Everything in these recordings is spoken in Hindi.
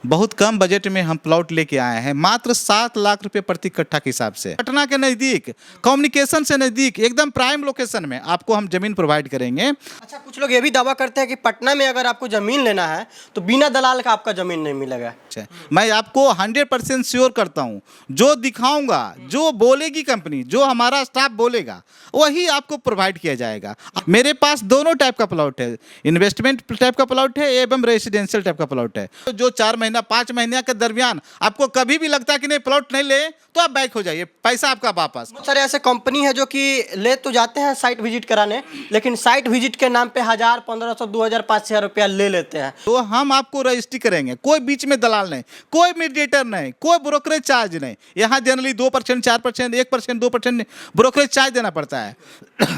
बहुत कम बजट में हम प्लॉट लेके आए हैं, मात्र 7 लाख रुपए प्रति कट्ठा के हिसाब से। पटना के नज़दीक, कम्युनिकेशन से नज़दीक, एकदम प्राइम लोकेशन में आपको हम जमीन प्रोवाइड करेंगे। अच्छा, कुछ लोग ये भी दावा करते हैं कि पटना में अगर आपको ज़मीन लेना है तो बिना दलाल का आपका ज़मीन नहीं मिलेगा। अच्छा, मैं आपको 100% श्योर करता हूँ, जो दिखाऊंगा, जो बोलेगी कंपनी, जो हमारा स्टाफ बोलेगा, वही आपको प्रोवाइड किया जाएगा। मेरे पास दोनों टाइप का प्लॉट है, इन्वेस्टमेंट टाइप का प्लॉट है एवं रेसिडेंशियल टाइप का प्लॉट है। जो 4 महीना 5 महीने के दरमियान आपको कभी भी लगता है कि नहीं प्लॉट नहीं ले, तो आप बैक हो जाइए, पैसा आपका वापस। बहुत सारे ऐसे कंपनी है जो कि ले तो जाते हैं साइट विजिट कराने, लेकिन साइट विजिट के नाम पे 1000, 1500, 2000, 5000 रुपया ले लेते हैं। तो हम आपको रजिस्ट्री करेंगे, कोई बीच में दलाल नहीं, कोई मीडिएटर नहीं, कोई ब्रोकरेज चार्ज नहीं। यहाँ जनरली 2%, 4%, 1%, 2% ब्रोकरेज चार्ज देना पड़ता है,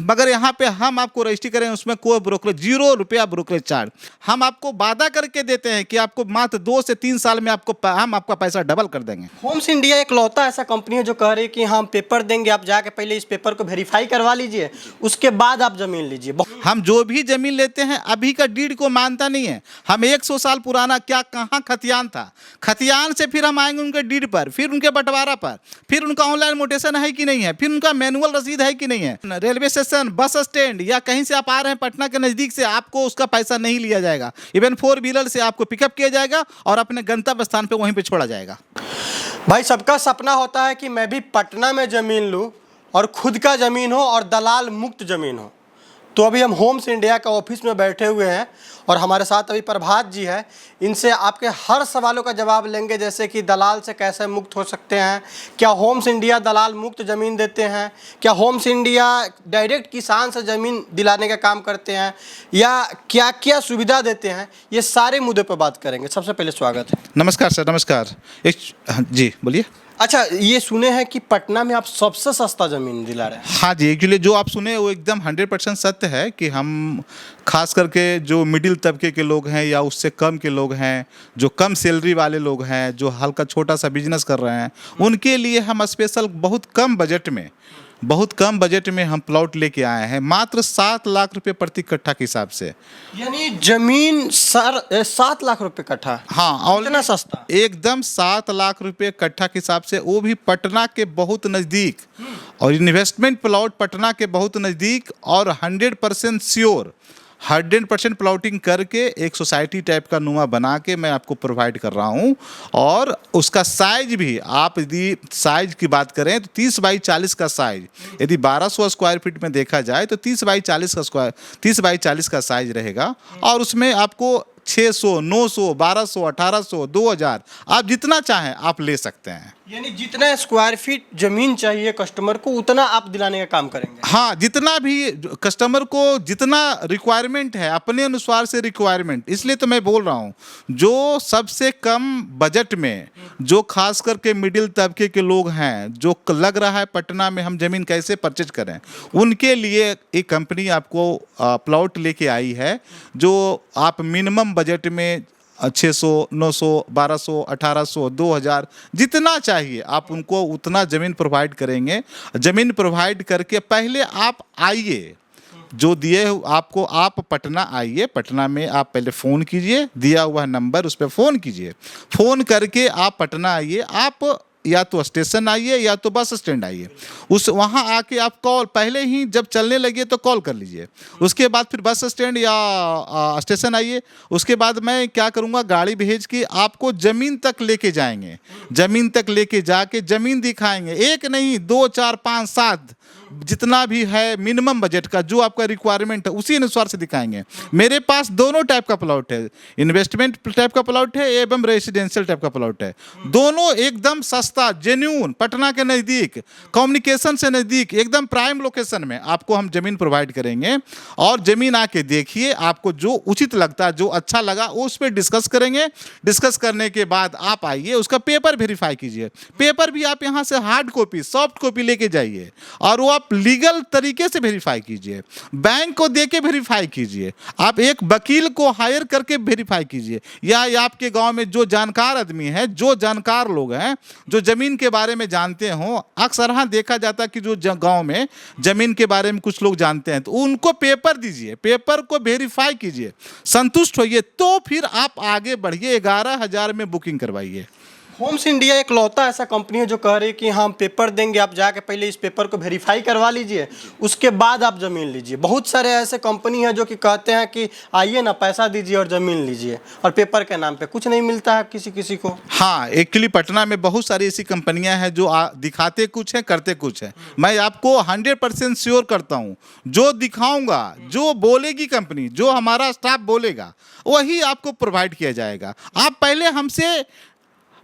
मगर यहाँ पे हम आपको रजिस्ट्री करेंगे, उसमें कोई ब्रोकरेज, 0 रुपया ब्रोकरेज चार्ज। हम आपको वादा करके देते हैं कि आपको मात्र 2 से 3 साल में हम आपका पैसा डबल कर देंगे। होम्स इंडिया एक लौता ऐसा कंपनी है जो कह रही है कि हम पेपर देंगे, आप जाके पहले इस पेपर को वेरीफाई करवा लीजिए, उसके बाद आप जमीन लीजिए। हम जो भी जमीन लेते हैं अभी का डीड को मानता नहीं है। हम 100 साल पुराना क्या कहाँ खतियान था, खतियान से फिर हम आएंगे उनके डीड पर, फिर उनके बंटवारा पर, फिर उनका ऑनलाइन मोटेशन है कि नहीं है, फिर उनका मैनुअल रसीद है कि नहीं है। रेलवे स्टेशन, बस स्टैंड या कहीं से आप आ रहे हैं पटना के नज़दीक से, आपको उसका पैसा नहीं लिया जाएगा। इवन 4 व्हीलर से आपको पिकअप किया जाएगा और अपने गंतव्य स्थान पर वहीं पर छोड़ा जाएगा। भाई, सबका सपना होता है कि मैं भी पटना में ज़मीन लूँ और खुद का ज़मीन हो और दलाल मुक्त ज़मीन हो। तो अभी हम होम्स इंडिया का ऑफिस में बैठे हुए हैं और हमारे साथ अभी प्रभात जी है। इनसे आपके हर सवालों का जवाब लेंगे, जैसे कि दलाल से कैसे मुक्त हो सकते हैं, क्या होम्स इंडिया दलाल मुक्त ज़मीन देते हैं, क्या होम्स इंडिया डायरेक्ट किसान से ज़मीन दिलाने का काम करते हैं, या क्या क्या सुविधा देते हैं, ये सारे मुद्दे पर बात करेंगे। सबसे पहले स्वागत है। नमस्कार सर, नमस्कार। जी बोलिए। अच्छा, ये सुने हैं कि पटना में आप सबसे सस्ता ज़मीन दिला रहे हैं। हाँ जी, एक्चुअली जो आप सुने वो एकदम 100% सत्य है कि हम खास करके जो मिडिल तबके के लोग हैं या उससे कम के लोग हैं, जो कम सैलरी वाले लोग हैं, जो हल्का छोटा सा बिजनेस कर रहे हैं, उनके लिए हम स्पेशल बहुत कम बजट में हम प्लॉट लेके आए हैं, मात्र 7 लाख रुपए प्रति कट्ठा के हिसाब से। यानी जमीन 7 लाख रुपए कट्ठा। हाँ, और इतना सस्ता एकदम 7 लाख रुपए कट्ठा के हिसाब से, वो भी पटना के बहुत नज़दीक, और इन्वेस्टमेंट प्लॉट पटना के बहुत नज़दीक, और 100% श्योर 100% प्लॉटिंग करके एक सोसाइटी टाइप का नुमा बना के मैं आपको प्रोवाइड कर रहा हूँ। और उसका साइज भी, आप यदि साइज की बात करें तो 30 बाई 40 का साइज, यदि 1200 स्क्वायर फीट में देखा जाए तो 30 बाई 40 का साइज रहेगा। और उसमें आपको 600, 900, 1200, 1800, 2000 आप जितना चाहें आप ले सकते हैं। यानी जितना स्क्वायर फीट जमीन चाहिए कस्टमर को, उतना आप दिलाने का काम करेंगे। हाँ, जितना भी कस्टमर को जितना रिक्वायरमेंट है, अपने अनुसार से रिक्वायरमेंट, इसलिए तो मैं बोल रहा हूँ, जो सबसे कम बजट में, जो खास करके मिडिल तबके के लोग हैं, जो लग रहा है पटना में हम ज़मीन कैसे परचेज करें, उनके लिए एक कंपनी आपको प्लॉट लेके आई है, जो आप मिनिमम बजट में 600, 900, 1200, 1800, 2000 जितना चाहिए आप उनको उतना ज़मीन प्रोवाइड करेंगे। ज़मीन प्रोवाइड करके पहले आप आइए, जो दिए आपको, आप पटना आइए, पटना में आप पहले फ़ोन कीजिए, दिया हुआ नंबर उस पर फ़ोन कीजिए, फ़ोन करके आप पटना आइए, आप या तो स्टेशन आइए या तो बस स्टैंड आइए, उस वहाँ आके आप कॉल, पहले ही जब चलने लगे तो कॉल कर लीजिए, उसके बाद फिर बस स्टैंड या स्टेशन आइए। उसके बाद मैं क्या करूँगा, गाड़ी भेज के आपको ज़मीन तक लेके जाएंगे, ज़मीन तक लेके जाके ज़मीन दिखाएंगे, एक नहीं 2, 4, 5, 7 जितना भी है मिनिमम बजट का, जो आपका रिक्वायरमेंट है उसी अनुसार से दिखाएंगे। मेरे पास दोनों टाइप का प्लॉट है, इन्वेस्टमेंट टाइप का प्लॉट है एवं रेसिडेंशियल टाइप का प्लॉट है। दोनों एकदम सस्ता, जेन्युइन, पटना के नज़दीक, कम्युनिकेशन से नज़दीक, एकदम प्राइम लोकेशन में आपको हम ज़मीन प्रोवाइड करेंगे। और ज़मीन आके देखिए, आपको जो उचित लगता है, जो अच्छा लगा, उस पर डिस्कस करेंगे। डिस्कस करने के बाद आप आइए, उसका पेपर वेरीफाई कीजिए। पेपर भी आप यहाँ से हार्ड कॉपी, सॉफ्ट कॉपी लेके जाइए, और वो आप लीगल तरीके से वेरीफाई कीजिए, बैंक को दे के वेरीफाई कीजिए, आप एक वकील को हायर करके वेरीफाई कीजिए, या आपके गांव में जो जानकार आदमी है, जो जानकार लोग हैं, जो ज़मीन के बारे में जानते हों। अक्सर हाँ देखा जाता है कि जो गांव में ज़मीन के बारे में कुछ लोग जानते हैं, तो उनको पेपर दीजिए, पेपर को वेरीफाई कीजिए, संतुष्ट होइए, तो फिर आप आगे बढ़िए, 11,000 में बुकिंग करवाइए। होम्स इंडिया एक लौता ऐसा कंपनी है जो कह रही है कि हम पेपर देंगे, आप जाके पहले इस पेपर को वेरीफाई करवा लीजिए, उसके बाद आप ज़मीन लीजिए। बहुत सारे ऐसे कंपनी हैं जो कि कहते हैं कि आइए ना, पैसा दीजिए और ज़मीन लीजिए, और पेपर के नाम पे कुछ नहीं मिलता है किसी किसी को। हाँ, एक्चुअली पटना में बहुत सारी ऐसी कंपनियां हैं जो दिखाते कुछ है, करते कुछ है। मैं आपको 100% श्योर करता हूँ, जो दिखाऊंगा, जो बोलेगी कंपनी, जो हमारा स्टाफ बोलेगा, वही आपको प्रोवाइड किया जाएगा। आप पहले हमसे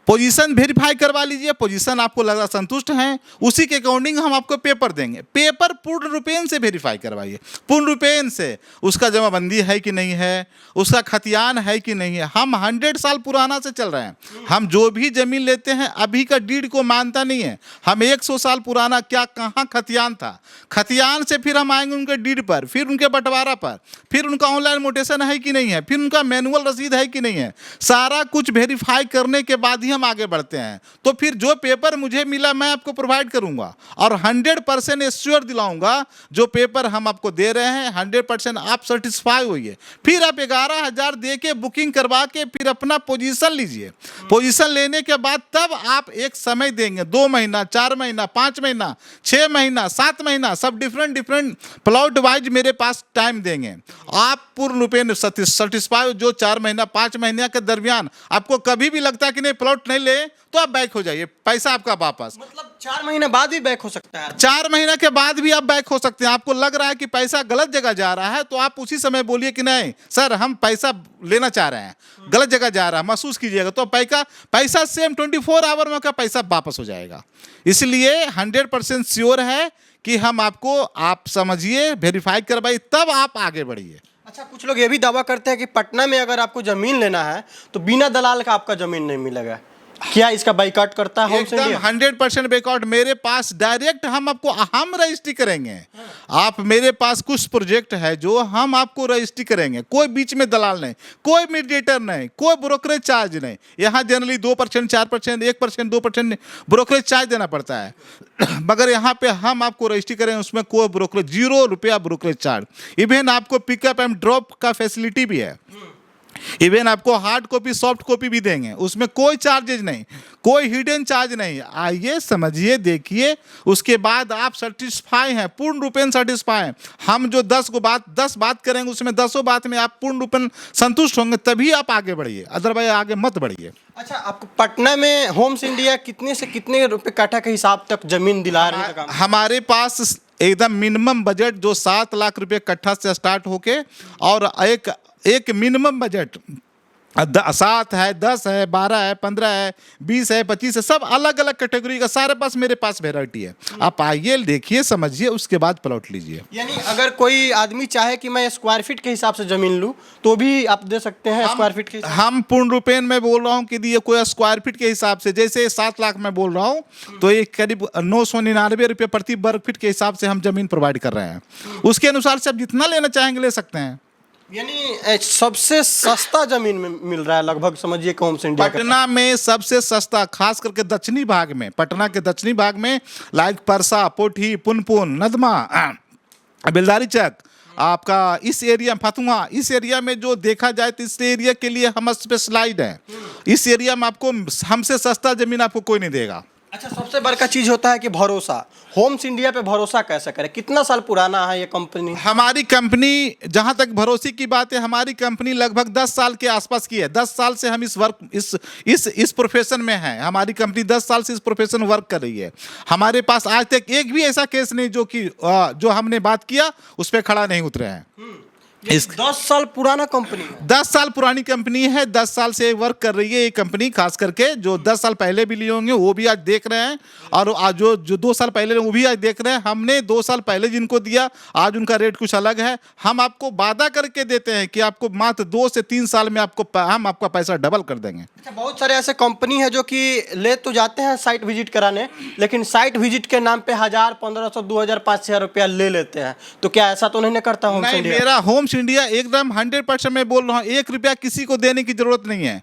पोजीशन वेरीफाई करवा लीजिए, पोजीशन आपको लग रहा संतुष्ट हैं, उसी के अकॉर्डिंग हम आपको पेपर देंगे। पेपर पूर्ण रूपेण से वेरीफाई करवाइए, पूर्ण रूपेण से, उसका जमाबंदी है कि नहीं है, उसका खतियान है कि नहीं है। हम 100 साल पुराना से चल रहे हैं, हम जो भी ज़मीन लेते हैं अभी का डीड को मानता नहीं है, हम 100 साल पुराना क्या कहाँ खतियान था, खतियान से फिर हम आएंगे उनके डीड पर, फिर उनके बंटवारा पर, फिर उनका ऑनलाइन मोटेशन है कि नहीं है, फिर उनका मैनुअल रसीद है कि नहीं है। सारा कुछ वेरीफाई करने के बाद ही हम आगे बढ़ते हैं। तो फिर जो पेपर मुझे मिला मैं आपको प्रोवाइड करूंगा, और 100% एश्योर दिलाऊंगा, जो पेपर हम आपको दे रहे हैं 100% आप सेटिस्फाई होइए। फिर आप 11,000 दे के बुकिंग करवा के फिर अपना पोजीशन लीजिए। पोजीशन लेने के बाद तब आप एक समय देंगे, 2 महीना, 4 महीना, 5 महीना, 6 महीना, 7 महीना, सब डिफरेंट प्लॉट वाइज मेरे पास टाइम देंगे। आप पूर्ण रूपेण सेटिस्फाई, जो 4 महीना 5 महीने के दरमियान आपको कभी भी लगता है कि नहीं प्लॉट नहीं ले, तो आप बैक हो जाइए, पैसा आपका वापस। मतलब 4 महीने बाद भी बैक हो सकता है? 4 महीने के बाद भी आप बैक हो सकते हैं। आपको लग रहा है कि पैसा गलत जगह जा रहा है, तो आप उसी समय बोलिए कि नहीं सर, हम पैसा लेना चाह रहे हैं, गलत जगह जा रहा है, महसूस कीजिएगा, तो पैसा सेम 24 आवर में का पैसा वापस हो जाएगा। इसलिए 100% श्योर है कि हम आपको, आप समझिए, वेरीफाई करवाइए, तब आप आगे बढ़िए। अच्छा, कुछ लोग ये भी दावा करते हैं कि पटना में अगर आपको ज़मीन लेना है तो बिना दलाल का आपका ज़मीन नहीं मिलेगा। क्या इसका बाइकआउट करता है होम्स इंडिया? 100% बैकआउट। मेरे पास डायरेक्ट हम रजिस्ट्री करेंगे। आप, मेरे पास कुछ प्रोजेक्ट है जो हम आपको रजिस्ट्री करेंगे, कोई बीच में दलाल नहीं, कोई मीडिएटर नहीं, कोई ब्रोकरेज चार्ज नहीं। यहाँ जनरली 2%, 4%, 1%, 2% ब्रोकरेज चार्ज देना पड़ता है, मगर यहाँ पे हम आपको रजिस्ट्री करेंगे, उसमें कोई ब्रोकरेज, 0 रुपया ब्रोकरेज चार्ज। इवन आपको पिकअप एंड ड्रॉप का फैसिलिटी भी है, इवन आपको हार्ड कॉपी सॉफ्ट कॉपी भी देंगे, उसमें कोई चार्जेज नहीं, कोई हिडन चार्ज नहीं। आइए, समझिए, देखिए, उसके बाद आप सेटिस्फाई हैं, पूर्ण रूपेण सेटिस्फाई हैं। हम जो 10 बात करेंगे, उसमें 10 बात में आप पूर्ण रूपेण संतुष्ट होंगे, तभी आप आगे बढ़िए, अदरवाइज आगे मत बढ़िए। अच्छा, आपको पटना में होम्स इंडिया कितने से कितने रुपए काठा के हिसाब तक जमीन दिलाने का काम? हमारे पास एकदम मिनिमम बजट जो 7 लाख रुपए कट्ठा से स्टार्ट होके, और एक मिनिमम बजट 7 है, 10 है, 12 है, 15 है, 20 है, 25 है, सब अलग अलग कैटेगरी का सारे पास, मेरे पास वेराइटी है। आप आइए, देखिए, समझिए, उसके बाद प्लॉट लीजिए। यानी अगर कोई आदमी चाहे कि मैं स्क्वायर फीट के हिसाब से जमीन लूं, तो भी आप दे सकते हैं स्क्वायर फीट के हिसाब? हम पूर्ण रूपेण में बोल रहा हूँ कि ये कोई स्क्वायर फीट के हिसाब से, जैसे 7 लाख में बोल रहा हूँ, तो ये करीब 999 रुपये प्रति वर्ग फीट के हिसाब से हम जमीन प्रोवाइड कर रहे हैं। उसके अनुसार से आप जितना लेना चाहेंगे ले सकते हैं। यानी सबसे सस्ता जमीन में मिल रहा है लगभग, समझिए कि होम्स इंडिया पटना में सबसे सस्ता, खास करके दक्षिणी भाग में, पटना के दक्षिणी भाग में, लाइक परसा, पोठी, पुनपुन, नदमा, बेलदारी चक, आपका इस एरिया, फतुहा, इस एरिया में जो देखा जाए तो इस एरिया के लिए हम स्पेशलाइज्ड हैं। इस एरिया में आपको हमसे सस्ता जमीन आपको कोई नहीं देगा। अच्छा, सबसे बड़का चीज होता है कि भरोसा। होम्स इंडिया पे भरोसा कैसे करें? कितना साल पुराना है ये कंपनी? हमारी कंपनी, जहां तक भरोसे की बात है, हमारी कंपनी लगभग 10 साल के आसपास की है। 10 साल से हम इस प्रोफेशन में हैं। हमारी कंपनी 10 साल से इस प्रोफेशन वर्क कर रही है। हमारे पास आज तक एक भी ऐसा केस नहीं जो हमने बात किया उस पर खड़ा नहीं उतरे हैं। इस 10 साल पुराना कंपनी है। 10 साल पुरानी कंपनी है, 10 साल से वर्क कर रही है ये कंपनी। खास करके जो 10 साल पहले भी लिए होंगे वो भी आज देख रहे हैं, और आज जो 2 साल पहले वो भी आज देख रहे हैं। हमने 2 साल पहले जिनको दिया, आज उनका रेट कुछ अलग है। हम आपको वादा करके देते हैं कि आपको मात्र 2 से 3 साल में हम आपका पैसा डबल कर देंगे। अच्छा, बहुत सारे ऐसे कंपनी है जो कि ले तो जाते हैं साइट विजिट कराने, लेकिन साइट विजिट के नाम पे 1000, 1500, 2000, 5000 रुपया ले लेते हैं। तो क्या ऐसा तो नहीं करता होम्स नहीं, इंडिया? मेरा होम्स इंडिया एकदम 100% मैं बोल रहा हूँ, 1 रुपया किसी को देने की जरूरत नहीं है।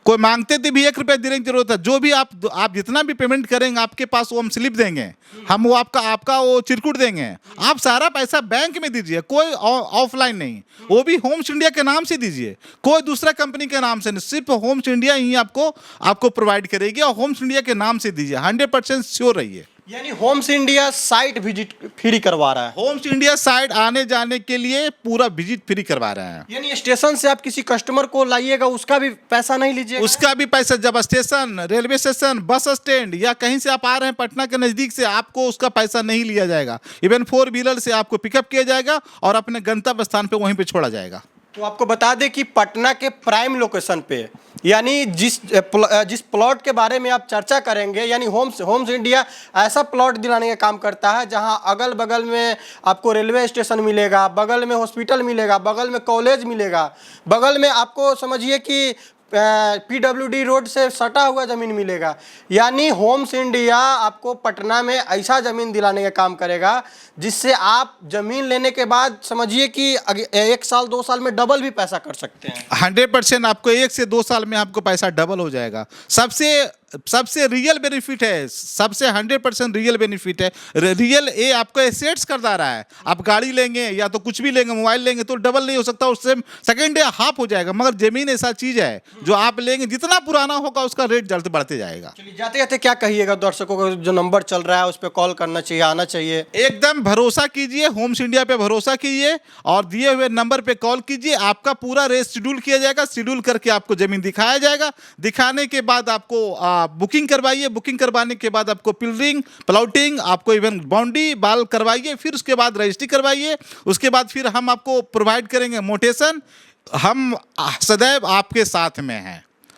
कोई मांगते थे भी 1 रुपया देने की जरूरत है। जो भी आप जितना भी पेमेंट करेंगे आपके पास वो हम स्लिप देंगे, हम वो आपका वो चिरकुट देंगे। आप सारा पैसा बैंक में दीजिए, कोई ऑफलाइन नहीं, वो भी होम्स इंडिया के नाम से दीजिए, कोई दूसरा कंपनी के नाम से नहीं। सिर्फ होम्स इंडिया ही आपको प्रोवाइड करेगी, और होम्स इंडिया के नाम से दीजिए। 100% श्योर रहिए। यानी homes India site visit free करवा रहा है। होम्स इंडिया साइट आने जाने के लिए पूरा विजिट फ्री करवा रहे हैं। यानी स्टेशन से आप किसी कस्टमर को लाइएगा, उसका भी पैसा नहीं लीजिएगा? उसका भी पैसा, जब station, railway station, bus stand या कहीं से आप आ रहे हैं पटना के नज़दीक से, आपको उसका पैसा नहीं लिया जाएगा। इवन 4 व्हीलर से आपको पिकअप किया जाएगा और अपने गंतव्य स्थान पे वहीं पे छोड़ा जाएगा। तो आपको बता दें कि पटना के प्राइम लोकेशन पे, यानी जिस प्लॉट के बारे में आप चर्चा करेंगे, यानी होम्स इंडिया ऐसा प्लॉट दिलाने का काम करता है जहां अगल बगल में आपको रेलवे स्टेशन मिलेगा, बगल में हॉस्पिटल मिलेगा, बगल में कॉलेज मिलेगा, बगल में आपको समझिए कि PWD रोड से सटा हुआ ज़मीन मिलेगा। यानी होम्स इंडिया आपको पटना में ऐसा ज़मीन दिलाने का काम करेगा जिससे आप ज़मीन लेने के बाद समझिए कि 1 साल 2 साल में डबल भी पैसा कर सकते हैं। 100% आपको 1 से 2 साल में आपको पैसा डबल हो जाएगा। सबसे रियल बेनिफिट है, सबसे 100% रियल बेनिफिट है। रियल ये आपको एसेट्स करता रहा है। आप गाड़ी लेंगे या तो कुछ भी लेंगे, मोबाइल लेंगे तो डबल नहीं हो सकता, उससे सेकेंड या हाफ हो जाएगा। मगर जमीन ऐसा चीज़ है जो आप लेंगे जितना पुराना होगा उसका रेट जल्द बढ़ते जाएगा। चलिए, जाते जाते क्या कहिएगा दर्शकों को? जो नंबर चल रहा है उस पर कॉल करना चाहिए, आना चाहिए? एकदम भरोसा कीजिए, होम्स इंडिया पे भरोसा कीजिए और दिए हुए नंबर पे कॉल कीजिए। आपका पूरा रेट शेड्यूल किया जाएगा, शेड्यूल करके आपको जमीन दिखाया जाएगा। दिखाने के बाद आपको बुकिंग करवाइए, बुकिंग करवाने के बाद आपको पिलरिंग, प्लॉटिंग, आपको इवन बाउंड्री बाल करवाइए, फिर उसके बाद रजिस्ट्री करवाइए। उसके बाद फिर हम आपको प्रोवाइड करेंगे मोटेशन। हम सदैव आपके साथ में हैं।